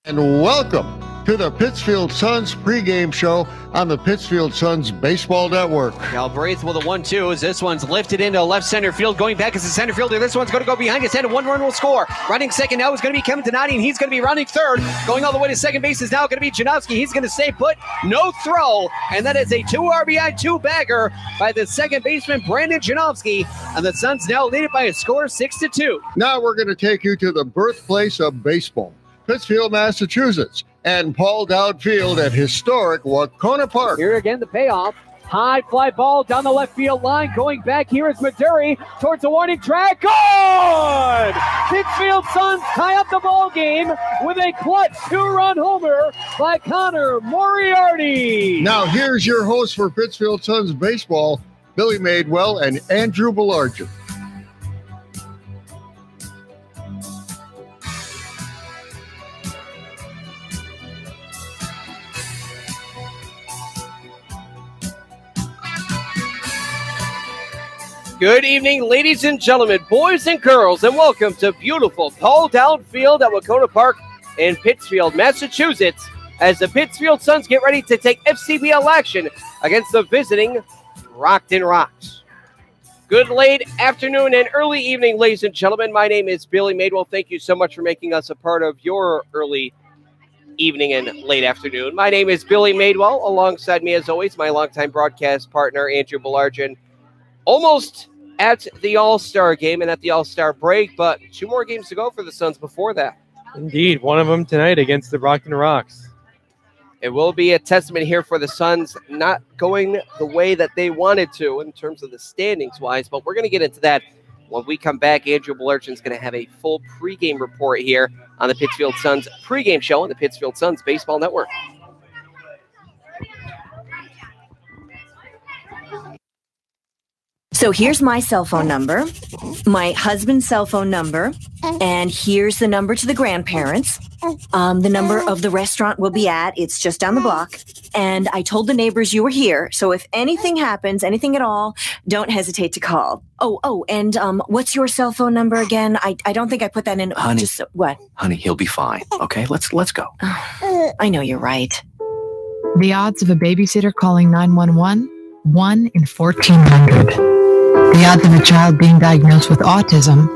And welcome to the Pittsfield Suns pregame show on the Pittsfield Suns Baseball Network. Galbraith with a 1-2 as this one's lifted into left center field. Going back as a center fielder. This one's going to go behind his head and 1 run will score. Running second now is going to be Kevin Donati, and he's going to be running third. Going all the way to second base is now going to be Janowski. He's going to stay put. No throw. And that is a 2 RBI 2-bagger by the second baseman, Brandon Janowski. And the Suns now lead it by a score 6-2. Now we're going to take you to the birthplace of baseball, Pittsfield, Massachusetts, and Paul Dowd Field at historic Wacona Park. Here again, the payoff. High fly ball down the left field line. Going back here is Maduri towards the warning track. Gone! Pittsfield Suns tie up the ball game with a clutch 2-run homer by Connor Moriarty. Now here's your host for Pittsfield Suns baseball, Billy Madewell and Andrew Belargent. Good evening, ladies and gentlemen, boys and girls, and welcome to beautiful Paul Dowd Field at Wacona Park in Pittsfield, Massachusetts, as the Pittsfield Suns get ready to take FCBL action against the visiting Brockton Rocks. Good late afternoon and early evening, ladies and gentlemen. My name is Billy Madewell. Thank you so much for making us a part of your early evening and late afternoon. My name is Billy Madewell. Alongside me, as always, my longtime broadcast partner, Andrew Belargent. Almost at the All-Star game and at the All-Star break, but 2 more games to go for the Suns before that. Indeed, one of them tonight against the Brockton Rocks. It will be a testament here for the Suns not going the way that they wanted to in terms of the standings-wise, but we're going to get into that when we come back. Andrew Belargent's going to have a full pregame report here on the Pittsfield Suns pregame show on the Pittsfield Suns Baseball Network. So here's my cell phone number, my husband's cell phone number, and here's the number to the grandparents. The number of the restaurant we'll be at, it's just down the block. And I told the neighbors you were here, so if anything happens, anything at all, don't hesitate to call. And what's your cell phone number again? I don't think I put that in. Honey, What? Honey, he'll be fine. Okay, let's go. I know you're right. The odds of a babysitter calling 911, 1 in 1,400. The odds of a child being diagnosed with autism,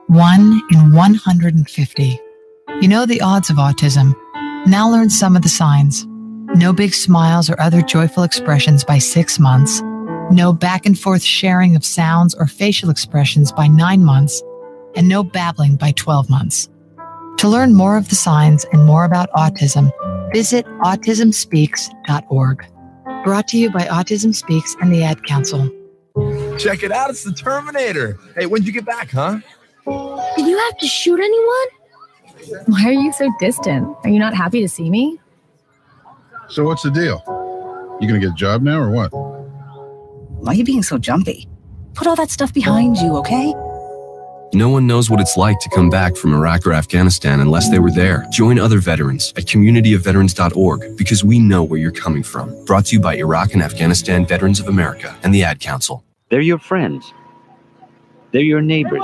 1 in 150. You know the odds of autism. Now learn some of the signs. No big smiles or other joyful expressions by 6 months. No back and forth sharing of sounds or facial expressions by 9 months. And no babbling by 12 months. To learn more of the signs and more about autism, visit autismspeaks.org. Brought to you by Autism Speaks and the Ad Council. Check it out, it's the Terminator. Hey, when'd you get back, huh? Did you have to shoot anyone? Why are you so distant? Are you not happy to see me? So what's the deal? You gonna get a job now or what? Why are you being so jumpy? Put all that stuff behind you, okay? No one knows what it's like to come back from Iraq or Afghanistan unless they were there. Join other veterans at communityofveterans.org because we know where you're coming from. Brought to you by Iraq and Afghanistan Veterans of America and the Ad Council. They're your friends. They're your neighbors.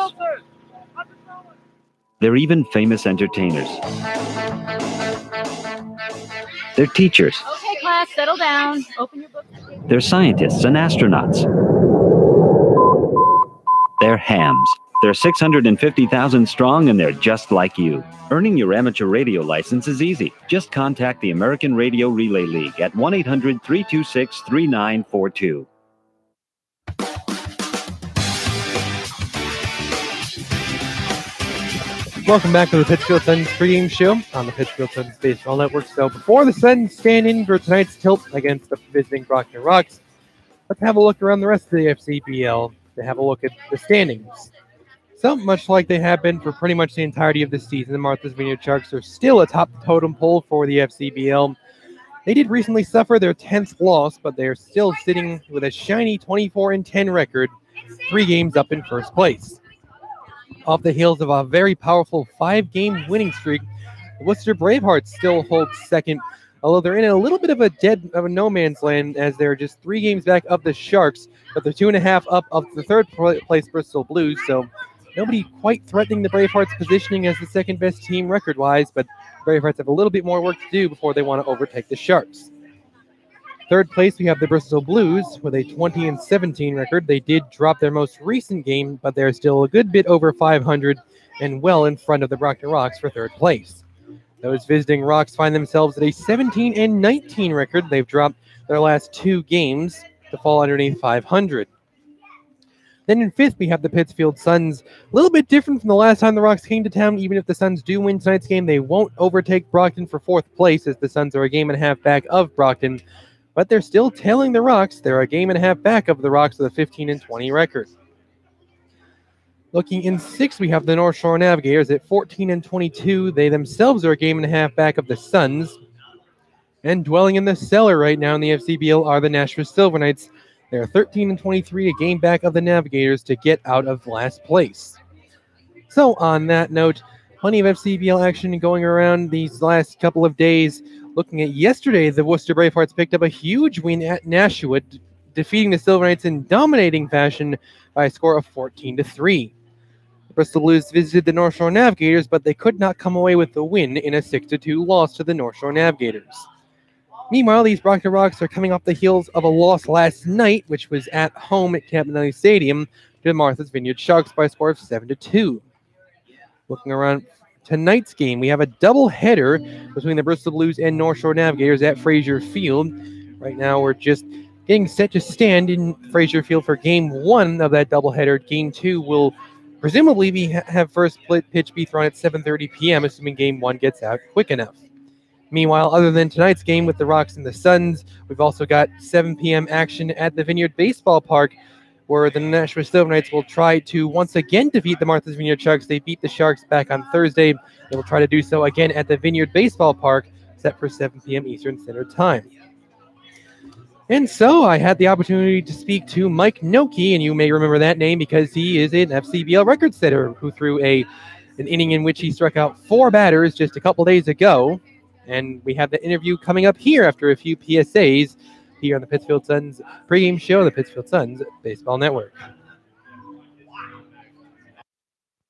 They're even famous entertainers. They're teachers. Okay, class, settle down. Open your book. They're scientists and astronauts. They're hams. They're 650,000 strong, and they're just like you. Earning your amateur radio license is easy. Just contact the American Radio Relay League at 1-800-326-3942. Welcome back to the Pittsfield Suns pregame show on the Pittsfield Suns Baseball Network. So before the Suns stand in for tonight's tilt against the visiting Brockton Rocks, let's have a look around the rest of the FCBL to have a look at the standings. So much like they have been for pretty much the entirety of the season, the Martha's Vineyard Sharks are still atop the totem pole for the FCBL. They did recently suffer their 10th loss, but they are still sitting with a shiny 24-10 record, 3 games up in first place. Off the heels of a very powerful 5-game winning streak, the Worcester Bravehearts still hold second, although they're in a little bit of a no man's land as they're just 3 games back of the Sharks, but they're 2.5 up of the third place Bristol Blues. So Nobody quite threatening the Bravehearts' positioning as the second-best team record-wise, but the Bravehearts have a little bit more work to do before they want to overtake the Sharks. Third place, we have the Bristol Blues with a 20-17 record. They did drop their most recent game, but they're still a good bit over 500 and well in front of the Brockton Rocks for third place. Those visiting Rocks find themselves at a 17-19 record. They've dropped their last 2 games to fall underneath 500. Then in fifth, we have the Pittsfield Suns. A little bit different from the last time the Rocks came to town. Even if the Suns do win tonight's game, they won't overtake Brockton for fourth place, as the Suns are a game and a half back of Brockton. But they're still tailing the Rocks. They're a game and a half back of the Rocks with a 15-20 record. Looking in sixth, we have the North Shore Navigators at 14-22. They themselves are a game and a half back of the Suns. And dwelling in the cellar right now in the FCBL are the Nashville Silver Knights. They're 13-23, a game back of the Navigators to get out of last place. So on that note, plenty of FCBL action going around these last couple of days. Looking at yesterday, the Worcester Bravehearts picked up a huge win at Nashua, defeating the Silver Knights in dominating fashion by a score of 14-3. The Bristol Blues visited the North Shore Navigators, but they could not come away with the win in a 6-2 loss to the North Shore Navigators. Meanwhile, these Brockton Rocks are coming off the heels of a loss last night, which was at home at Campanelli Stadium to Martha's Vineyard Sharks by a score of 7-2. Looking around tonight's game, we have a doubleheader between the Bristol Blues and North Shore Navigators at Fraser Field. Right now, we're just getting set to stand in Fraser Field for Game 1 of that doubleheader. Game 2 will presumably have first pitch be thrown at 7:30 p.m., assuming Game 1 gets out quick enough. Meanwhile, other than tonight's game with the Rocks and the Suns, we've also got 7 p.m. action at the Vineyard Baseball Park, where the Nashua Silver Knights will try to once again defeat the Martha's Vineyard Sharks. They beat the Sharks back on Thursday. They will try to do so again at the Vineyard Baseball Park, set for 7 p.m. Eastern Standard Time. And so I had the opportunity to speak to Mike Noki, and you may remember that name because he is an FCBL record setter who threw an inning in which he struck out 4 batters just a couple days ago. And we have the interview coming up here after a few PSAs here on the Pittsfield Suns pregame show on the Pittsfield Suns Baseball Network.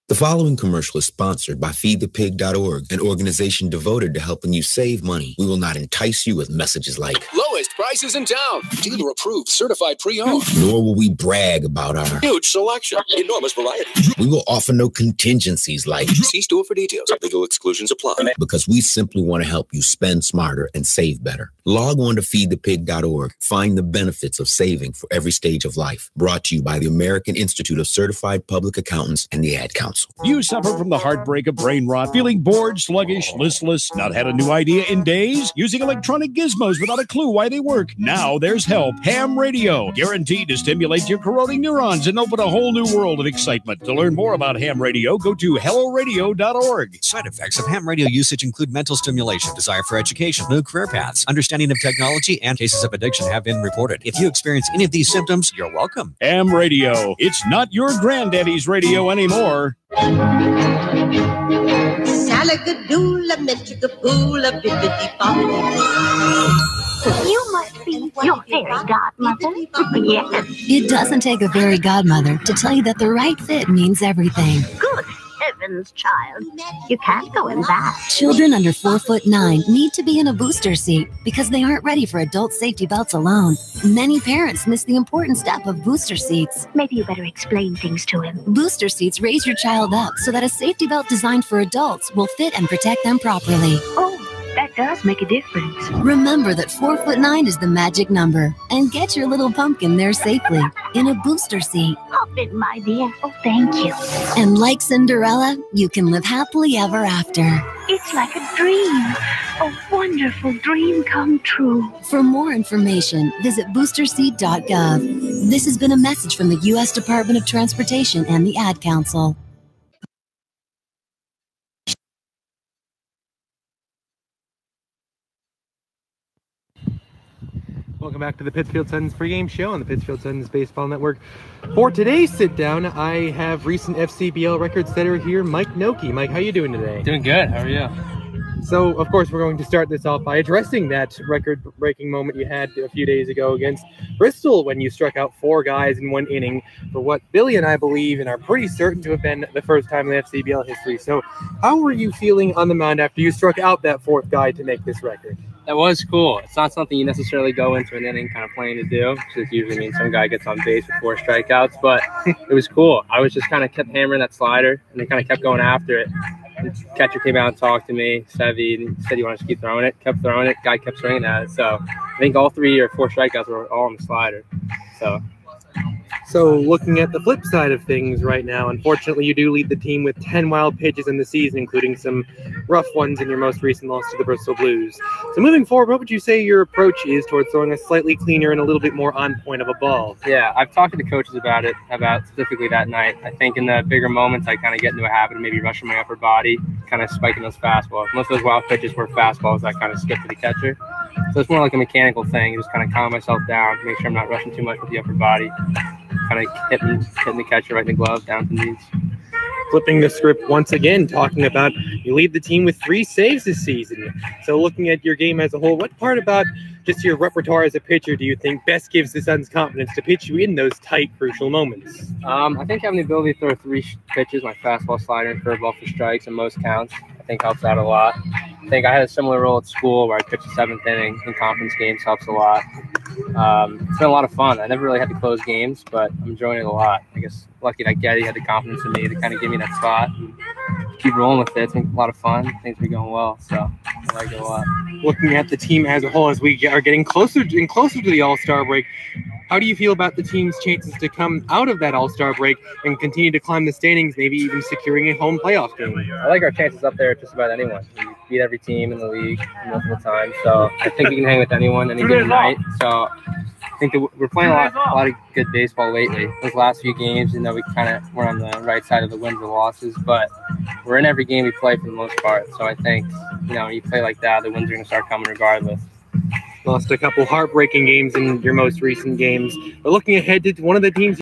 The following commercial is sponsored by feedthepig.org, an organization devoted to helping you save money. We will not entice you with messages like lowest prices in town, dealer approved, certified pre-owned. Nor will we brag about our huge selection, enormous variety. We will offer no contingencies like see store for details. Legal exclusions apply. Because we simply want to help you spend smarter and save better. Log on to feedthepig.org. Find the benefits of saving for every stage of life. Brought to you by the American Institute of Certified Public Accountants and the Ad Council. You suffer from the heartbreak of brain rot, feeling bored, sluggish, listless, not had a new idea in days, using electronic gizmos without a clue why they work. Now there's help. Ham Radio, guaranteed to stimulate your corroding neurons and open a whole new world of excitement. To learn more about Ham Radio, go to helloradio.org. Side effects of ham radio usage include mental stimulation, desire for education, new career paths, understanding of technology, and cases of addiction have been reported. If you experience any of these symptoms, you're welcome. Ham Radio. It's not your granddaddy's radio anymore. You must be your fairy godmother. Yes. It doesn't take a fairy godmother to tell you that the right fit means everything. Good heavens, child. You can't go in that. Children under 4'9" need to be in a booster seat because they aren't ready for adult safety belts alone. Many parents miss the important step of booster seats. Maybe you better explain things to him. Booster seats raise your child up so that a safety belt designed for adults will fit and protect them properly. Oh, that does make a difference. Remember that 4'9" is the magic number, and get your little pumpkin there safely in a booster seat. Hop in, my dear. Oh, thank you. And like Cinderella, you can live happily ever after. It's like a dream. A wonderful dream come true. For more information, visit boosterseat.gov. This has been a message from the U.S. Department of Transportation and the Ad Council. Welcome back to the Pittsfield Suns pregame show on the Pittsfield Suns Baseball Network. For today's sit-down, I have recent FCBL record setter here, Mike Noki. Mike, how you doing today? Doing good. How are you? So, of course, we're going to start this off by addressing that record-breaking moment you had a few days ago against Bristol when you struck out 4 guys in 1 inning for what Billy and I believe and are pretty certain to have been the first time in FCBL history. So how were you feeling on the mound after you struck out that 4th guy to make this record? That was cool. It's not something you necessarily go into an inning kind of planning to do. It usually means some guy gets on base with 4 strikeouts, but it was cool. I was just kind of kept hammering that slider, and they kind of kept going after it. The catcher came out and talked to me, Sevy, and said, "You want to keep throwing it?" Kept throwing it. Guy kept swinging at it. So I think all 3 or 4 strikeouts were all on the slider. So looking at the flip side of things right now, unfortunately, you do lead the team with 10 wild pitches in the season, including some rough ones in your most recent loss to the Bristol Blues. So moving forward, what would you say your approach is towards throwing a slightly cleaner and a little bit more on point of a ball? Yeah, I've talked to the coaches about specifically that night. I think in the bigger moments, I kind of get into a habit of maybe rushing my upper body, kind of spiking those fastballs. Most of those wild pitches were fastballs that kind of skip to the catcher. So it's more like a mechanical thing. You just kind of calm myself down, make sure I'm not rushing too much with the upper body, kind of hitting the catcher right in the glove down to the knees. Flipping the script once again, talking about you lead the team with 3 saves this season. So looking at your game as a whole, what part about just your repertoire as a pitcher do you think best gives the Suns confidence to pitch you in those tight, crucial moments? I think having the ability to throw 3 pitches, my fastball, slider, and curveball for strikes in most counts, I think helps out a lot. I think I had a similar role at school where I pitched the 7th inning in conference games, helps a lot. It's been a lot of fun. I never really had to close games, but I'm enjoying it a lot. I guess lucky that Getty had the confidence in me to kind of give me that spot and keep rolling with it. It's been a lot of fun. Things have been going well, so I like it a lot. Looking at the team as a whole, as we are getting closer and closer to the All-Star break, how do you feel about the team's chances to come out of that All-Star break and continue to climb the standings, maybe even securing a home playoff game? I like our chances up there at just about anyone. We beat every team in the league multiple times, so I think we can hang with anyone any given night. So I think that we're playing a lot of good baseball lately. Those last few games, we kind of were on the right side of the wins or losses, but we're in every game we play for the most part. So I think, you play like that, the wins are going to start coming regardless. Lost a couple heartbreaking games in your most recent games, but looking ahead to one of the teams